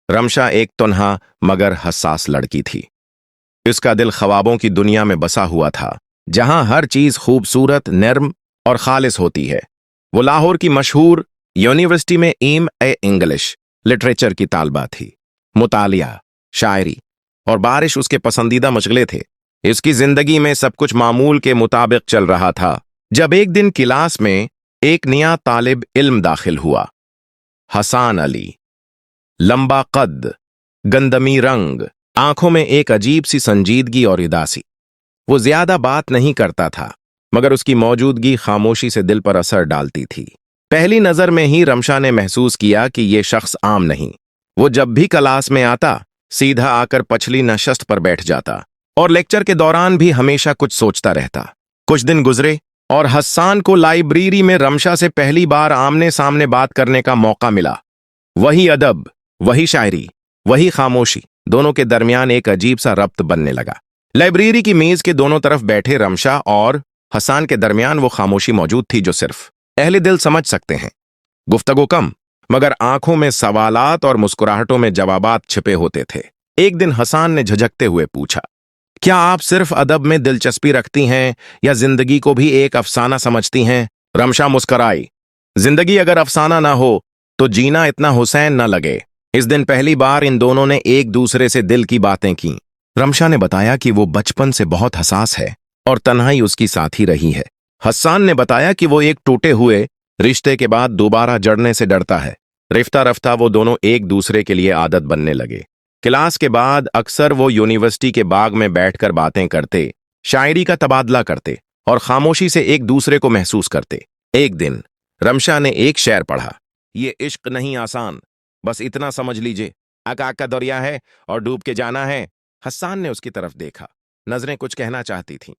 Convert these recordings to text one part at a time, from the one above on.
रमशा एक तन्हा मगर हसास लड़की थी। इसका दिल ख्वाबों की दुनिया में बसा हुआ था, जहां हर चीज खूबसूरत, नर्म और खालिस होती है। वो लाहौर की मशहूर यूनिवर्सिटी में एम.ए. इंग्लिश लिटरेचर की तालबा थी। मुतालिया, शायरी और बारिश उसके पसंदीदा मशगले थे। इसकी जिंदगी में सब कुछ मामूल के मुताबिक चल रहा था, जब एक दिन क्लास में एक नया तालिब इल्म दाखिल हुआ। हसान अली। लंबा कद, गंदमी रंग, आंखों में एक अजीब सी संजीदगी और उदासी। वो ज्यादा बात नहीं करता था, मगर उसकी मौजूदगी खामोशी से दिल पर असर डालती थी। पहली नजर में ही रमशा ने महसूस किया कि ये शख्स आम नहीं। वो जब भी क्लास में आता, सीधा आकर पछली नशस्त पर बैठ जाता और लेक्चर के दौरान भी हमेशा कुछ सोचता रहता। कुछ दिन गुजरे और हस्सान को लाइब्रेरी में रमशा से पहली बार आमने सामने बात करने का मौका मिला। वही अदब, वही शायरी, वही खामोशी, दोनों के दरमियान एक अजीब सा रब्त बनने लगा। लाइब्रेरी की मेज के दोनों तरफ बैठे रमशा और हसान के दरमियान वो खामोशी मौजूद थी जो सिर्फ अहले दिल समझ सकते हैं। गुफ्तगू कम, मगर आंखों में सवालात और मुस्कुराहटों में जवाबात छिपे होते थे। एक दिन हसान ने झिझकते हुए पूछा, क्या आप सिर्फ अदब में दिलचस्पी रखती हैं या जिंदगी को भी एक अफसाना समझती हैं? रमशा मुस्कराई। जिंदगी अगर अफसाना ना हो तो जीना इतना हुसैन न लगे। इस दिन पहली बार इन दोनों ने एक दूसरे से दिल की बातें की। रमशा ने बताया कि वो बचपन से बहुत हसास है और तन्हाई उसकी साथी रही है। हस्सान ने बताया कि वो एक टूटे हुए रिश्ते के बाद दोबारा जड़ने से डरता है। रफ्ता रफ्ता वो दोनों एक दूसरे के लिए आदत बनने लगे। क्लास के बाद अक्सर वो यूनिवर्सिटी के बाग में बैठकर बातें करते, शायरी का तबादला करते और खामोशी से एक दूसरे को महसूस करते। एक दिन रमशा ने एक शेर पढ़ा, ये इश्क नहीं आसान, बस इतना समझ लीजिए, आकाश का दरिया है और डूब के जाना है। हस्सान ने उसकी तरफ देखा। नजरें कुछ कहना चाहती थीं,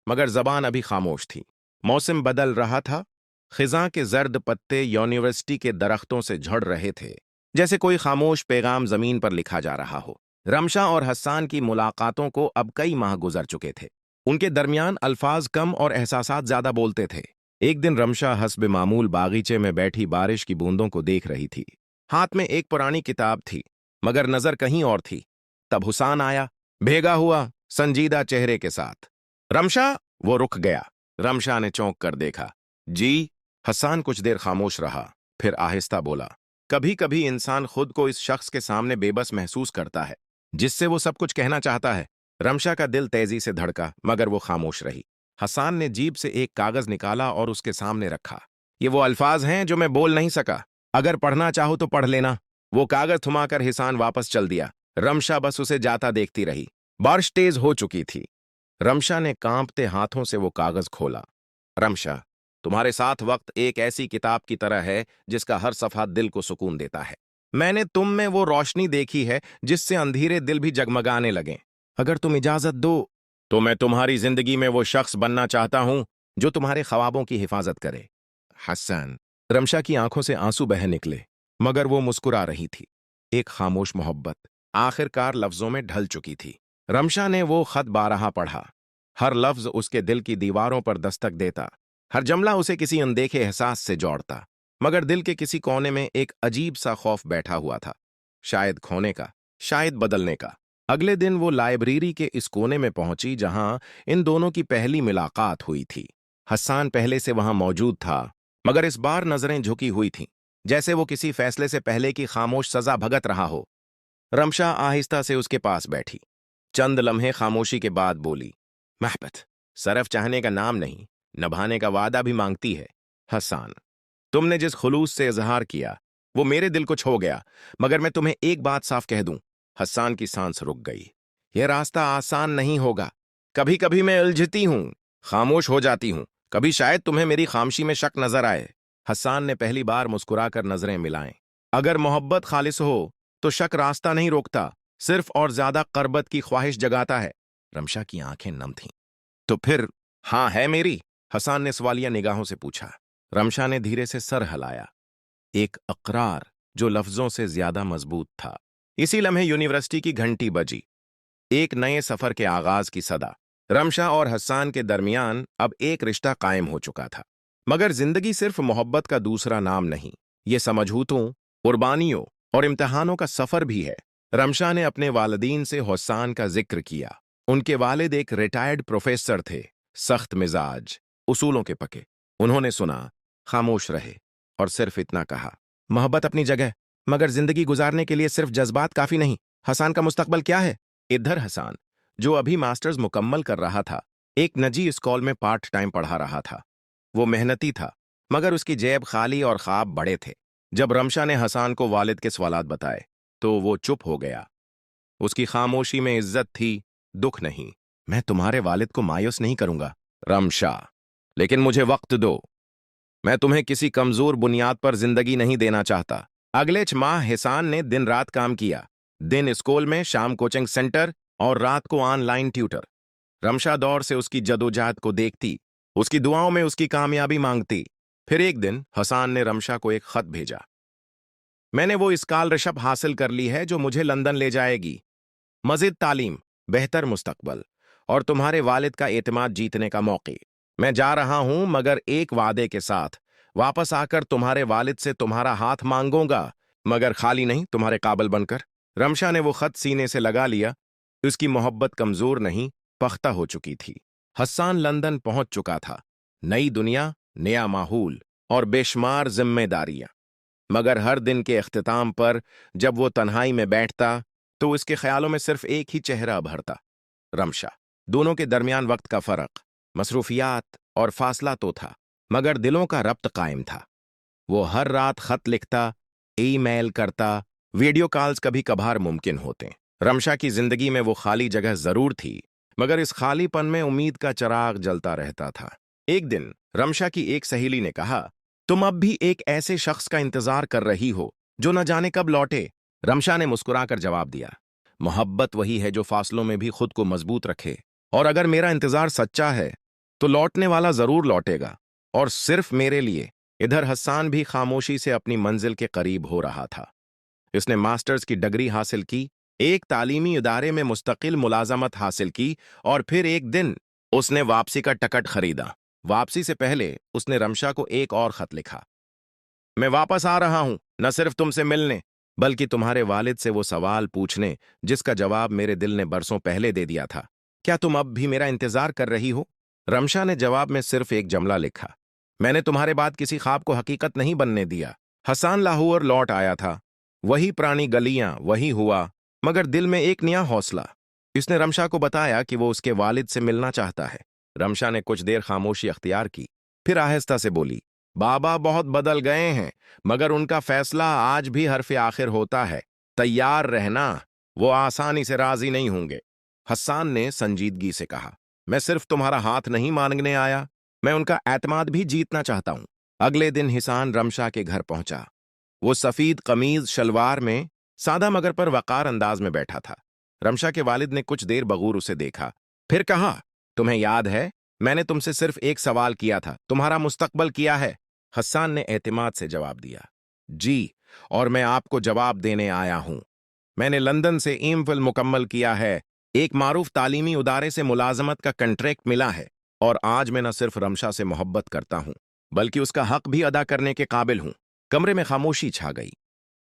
मगर जबान अभी खामोश थी। मौसम बदल रहा था। खिजां के जर्द पत्ते यूनिवर्सिटी के दरख्तों से झड़ रहे थे, जैसे कोई खामोश पैगाम जमीन पर लिखा जा रहा हो। रमशा और हस्सान की मुलाकातों को अब कई माह गुजर चुके थे। उनके दरमियान अल्फाज कम और एहसासात ज्यादा बोलते थे। एक दिन रमशा हस्ब मामूल बागीचे में बैठी बारिश की बूंदों को देख रही थी। हाथ में एक पुरानी किताब थी, मगर नजर कहीं और थी। तब हुसान आया, भेगा हुआ, संजीदा चेहरे के साथ। रमशा, वो रुक गया। रमशा ने चौंक कर देखा। जी। हसान कुछ देर खामोश रहा, फिर आहिस्ता बोला, कभी कभी इंसान खुद को इस शख्स के सामने बेबस महसूस करता है जिससे वो सब कुछ कहना चाहता है। रमशा का दिल तेजी से धड़का, मगर वो खामोश रही। हसान ने जीब से एक कागज निकाला और उसके सामने रखा। ये वो अल्फाज हैं जो मैं बोल नहीं सका, अगर पढ़ना चाहो तो पढ़ लेना। वो कागज थमाकर हिसान वापस चल दिया। रमशा बस उसे जाता देखती रही। बारिश तेज हो चुकी थी। रमशा ने कांपते हाथों से वो कागज खोला। रमशा, तुम्हारे साथ वक्त एक ऐसी किताब की तरह है जिसका हर सफा दिल को सुकून देता है। मैंने तुम में वो रोशनी देखी है जिससे अंधेरे दिल भी जगमगाने लगें। अगर तुम इजाजत दो तो मैं तुम्हारी जिंदगी में वो शख्स बनना चाहता हूं जो तुम्हारे ख्वाबों की हिफाजत करे। हसन। रमशा की आंखों से आंसू बह निकले, मगर वो मुस्कुरा रही थी। एक खामोश मोहब्बत आखिरकार लफ्जों में ढल चुकी थी। रमशा ने वो खत बारहा पढ़ा। हर लफ्ज उसके दिल की दीवारों पर दस्तक देता, हर जमला उसे किसी अनदेखे एहसास से जोड़ता। मगर दिल के किसी कोने में एक अजीब सा खौफ बैठा हुआ था, शायद खोने का, शायद बदलने का। अगले दिन वो लाइब्रेरी के इस कोने में पहुंची जहां इन दोनों की पहली मुलाकात हुई थी। हस्सान पहले से वहां मौजूद था, मगर इस बार नजरें झुकी हुई थीं, जैसे वो किसी फैसले से पहले की खामोश सजा भगत रहा हो। रमशा आहिस्ता से उसके पास बैठी। चंद लम्हे खामोशी के बाद बोली, महबत सरफ चाहने का नाम नहीं, नभाने का वादा भी मांगती है। हसान, तुमने जिस खुलूस से इजहार किया वो मेरे दिल को छू गया, मगर मैं तुम्हें एक बात साफ कह दूं। हस्सान की सांस रुक गई। यह रास्ता आसान नहीं होगा। कभी कभी मैं उलझती हूं, खामोश हो जाती हूं। कभी शायद तुम्हें मेरी खामोशी में शक नजर आए। हस्सान ने पहली बार मुस्कुराकर नजरें मिलाएं। अगर मोहब्बत खालिस हो तो शक रास्ता नहीं रोकता, सिर्फ और ज्यादा करबत की ख्वाहिश जगाता है। रमशा की आंखें नम थीं। तो फिर हाँ है मेरी? हसान ने सवालिया निगाहों से पूछा। रमशा ने धीरे से सर हिलाया। एक अकरार जो लफ्जों से ज्यादा मजबूत था। इसी लम्हे यूनिवर्सिटी की घंटी बजी। एक नए सफर के आगाज की सदा। रमशा और हस्सान के दरमियान अब एक रिश्ता कायम हो चुका था, मगर जिंदगी सिर्फ मोहब्बत का दूसरा नाम नहीं। ये समझूतों, कुर्बानियों और इम्तिहानों का सफर भी है। रमशा ने अपने वालिदीन से हुस्सान का जिक्र किया। उनके वालिद एक रिटायर्ड प्रोफेसर थे, सख्त मिजाज, उसूलों के पके। उन्होंने सुना, खामोश रहे और सिर्फ इतना कहा, मोहब्बत अपनी जगह, मगर जिंदगी गुजारने के लिए सिर्फ जज्बात काफी नहीं। हसान का मुस्तकबल क्या है? इधर हसान, जो अभी मास्टर्स मुकम्मल कर रहा था, एक निजी स्कूल में पार्ट टाइम पढ़ा रहा था। वो मेहनती था, मगर उसकी जेब खाली और ख्वाब बड़े थे। जब रमशा ने हसान को वालिद के सवालात बताए, तो वो चुप हो गया। उसकी खामोशी में इज्जत थी, दुख नहीं। मैं तुम्हारे वालिद को मायूस नहीं करूंगा रमशा, लेकिन मुझे वक्त दो। मैं तुम्हें किसी कमजोर बुनियाद पर जिंदगी नहीं देना चाहता। अगले 6 माह हिसान ने दिन रात काम किया। दिन स्कूल में, शाम कोचिंग सेंटर और रात को ऑनलाइन ट्यूटर। रमशा दौर से उसकी जदोजहद को देखती, उसकी दुआओं में उसकी कामयाबी मांगती। फिर एक दिन हसान ने रमशा को एक खत भेजा। मैंने वो स्कॉलरशिप हासिल कर ली है जो मुझे लंदन ले जाएगी। मजीद तालीम, बेहतर मुस्तकबल और तुम्हारे वालिद का एतमाद जीतने का मौके। मैं जा रहा हूं, मगर एक वादे के साथ। वापस आकर तुम्हारे वालिद से तुम्हारा हाथ मांगूंगा, मगर खाली नहीं, तुम्हारे काबिल बनकर। रमशा ने वो खत सीने से लगा लिया। उसकी मोहब्बत कमजोर नहीं, पख्ता हो चुकी थी। हसान लंदन पहुंच चुका था। नई दुनिया, नया माहौल और बेशुमार जिम्मेदारियां। मगर हर दिन के इख्तिताम पर जब वो तन्हाई में बैठता, तो उसके ख्यालों में सिर्फ एक ही चेहरा भरता, रमशा। दोनों के दरमियान वक्त का फर्क, मसरूफियात और फासला तो था, मगर दिलों का रब्त कायम था। वो हर रात खत लिखता, ईमेल करता, वीडियो कॉल्स कभी कभार मुमकिन होते। रमशा की जिंदगी में वो खाली जगह जरूर थी, मगर इस खालीपन में उम्मीद का चिराग जलता रहता था। एक दिन रमशा की एक सहेली ने कहा, तुम अब भी एक ऐसे शख्स का इंतजार कर रही हो जो न जाने कब लौटे। रमशा ने मुस्कुराकर जवाब दिया, मोहब्बत वही है जो फासलों में भी खुद को मजबूत रखे, और अगर मेरा इंतजार सच्चा है तो लौटने वाला जरूर लौटेगा, और सिर्फ मेरे लिए। इधर हसान भी खामोशी से अपनी मंजिल के करीब हो रहा था। इसने मास्टर्स की डिग्री हासिल की, एक तालीमी इदारे में मुस्तकिल मुलाजमत हासिल की, और फिर एक दिन उसने वापसी का टिकट खरीदा। वापसी से पहले उसने रमशा को एक और खत लिखा, मैं वापस आ रहा हूं, न सिर्फ तुमसे मिलने, बल्कि तुम्हारे वालिद से वो सवाल पूछने जिसका जवाब मेरे दिल ने बरसों पहले दे दिया था। क्या तुम अब भी मेरा इंतजार कर रही हो? रमशा ने जवाब में सिर्फ एक जुमला लिखा, मैंने तुम्हारे बाद किसी ख्वाब को हकीकत नहीं बनने दिया। हसान लाहौर लौट आया था। वही पुरानी गलियां, वही हुआ, मगर दिल में एक नया हौसला। इसने रमशा को बताया कि वो उसके वालिद से मिलना चाहता है। रमशा ने कुछ देर खामोशी अख्तियार की, फिर आहिस्ता से बोली, बाबा बहुत बदल गए हैं, मगर उनका फैसला आज भी हरफ आखिर होता है। तैयार रहना, वो आसानी से राजी नहीं होंगे। हसान ने संजीदगी से कहा, मैं सिर्फ तुम्हारा हाथ नहीं मांगने आया, मैं उनका एतमाद भी जीतना चाहता हूं। अगले दिन हिसान रमशा के घर पहुंचा। वो सफीद कमीज शलवार में सादा मगर पर वकार अंदाज में बैठा था। रमशा के वालिद ने कुछ देर बगूर उसे देखा, फिर कहा, तुम्हें याद है मैंने तुमसे सिर्फ एक सवाल किया था, तुम्हारा मुस्तकबल किया है? हसान ने एतमाद से जवाब दिया, जी, और मैं आपको जवाब देने आया हूं। मैंने लंदन से एमफिल मुकम्मल किया है, एक मारूफ तालीमी उदारे से मुलाजमत का कंट्रैक्ट मिला है, और आज मैं न सिर्फ रमशा से मोहब्बत करता हूं, बल्कि उसका हक भी अदा करने के काबिल हूं। कमरे में खामोशी छा गई।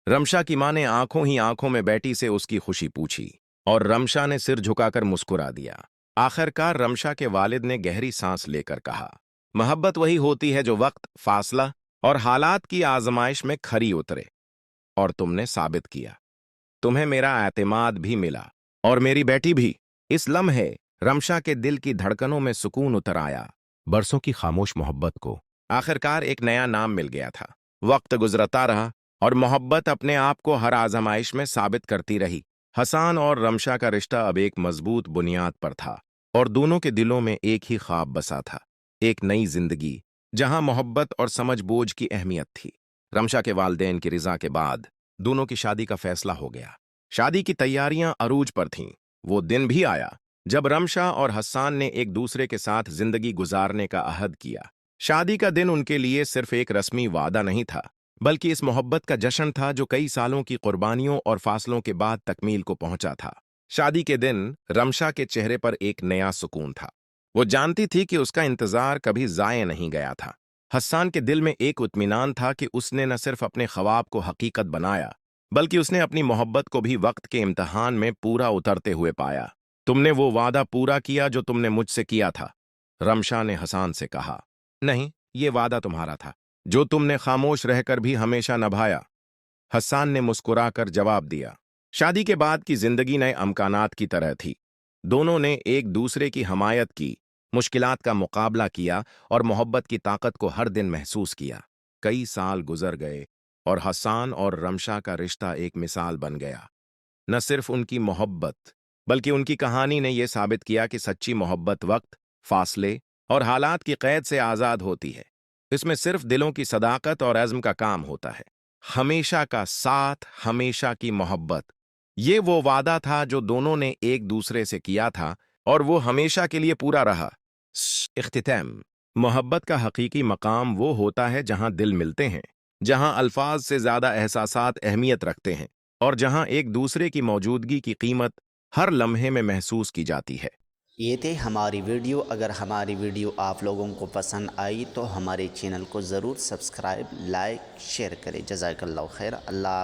रमशा की मां ने आंखों ही आंखों में बैठी से उसकी खुशी पूछी, और रमशा ने सिर झुकाकर मुस्कुरा दिया। आखिरकार रमशा के वालिद ने गहरी सांस लेकर कहा, मोहब्बत वही होती है जो वक्त, फासला और हालात की आजमाइश में खरी उतरे, और तुमने साबित किया। तुम्हें मेरा एतमाद भी मिला, और मेरी बेटी भी। इस लम्हे रमशा के दिल की धड़कनों में सुकून उतर आया। बरसों की खामोश मोहब्बत को आखिरकार एक नया नाम मिल गया था। वक्त गुजरता रहा, और मोहब्बत अपने आप को हर आजमाइश में साबित करती रही। हसान और रमशा का रिश्ता अब एक मजबूत बुनियाद पर था, और दोनों के दिलों में एक ही ख्वाब बसा था, एक नई जिंदगी जहां मोहब्बत और समझबूझ की अहमियत थी। रमशा के वालिदैन की रिजा के बाद दोनों की शादी का फैसला हो गया। शादी की तैयारियां अरूज पर थीं। वो दिन भी आया जब रमशा और हसान ने एक दूसरे के साथ जिंदगी गुजारने का अहद किया। शादी का दिन उनके लिए सिर्फ एक रस्मी वादा नहीं था, बल्कि इस मोहब्बत का जश्न था जो कई सालों की कुर्बानियों और फासलों के बाद तकमील को पहुंचा था। शादी के दिन रमशा के चेहरे पर एक नया सुकून था। वो जानती थी कि उसका इंतजार कभी जाये नहीं गया था। हसान के दिल में एक इत्मीनान था कि उसने न सिर्फ अपने ख्वाब को हकीकत बनाया, बल्कि उसने अपनी मोहब्बत को भी वक्त के इम्तिहान में पूरा उतरते हुए पाया। तुमने वो वादा पूरा किया जो तुमने मुझसे किया था। रमशा ने हसान से कहा। नहीं, ये वादा तुम्हारा था, जो तुमने खामोश रहकर भी हमेशा निभाया। हसान ने मुस्कुराकर जवाब दिया। शादी के बाद की जिंदगी नए अमकानात की तरह थी। दोनों ने एक दूसरे की हमायत की, मुश्किलात का मुकाबला किया और मोहब्बत की ताकत को हर दिन महसूस किया। कई साल गुजर गए और हसान और रमशा का रिश्ता एक मिसाल बन गया। न सिर्फ उनकी मोहब्बत, बल्कि उनकी कहानी ने यह साबित किया कि सच्ची मोहब्बत वक्त, फासले और हालात की कैद से आज़ाद होती है। इसमें सिर्फ दिलों की सदाकत और अज़्म का काम होता है। हमेशा का साथ, हमेशा की मोहब्बत, ये वो वादा था जो दोनों ने एक दूसरे से किया था और वो हमेशा के लिए पूरा रहा। इख्तिताम। मोहब्बत का हकीकी मकाम वो होता है जहां दिल मिलते हैं, जहां अल्फाज से ज्यादा एहसासात अहमियत रखते हैं और जहां एक दूसरे की मौजूदगी की कीमत हर लम्हे में महसूस की जाती है। ये थे हमारी वीडियो। अगर हमारी वीडियो आप लोगों को पसंद आई तो हमारे चैनल को ज़रूर सब्सक्राइब, लाइक, शेयर करें। जज़ाकल्लाहु खैर। अल्लाह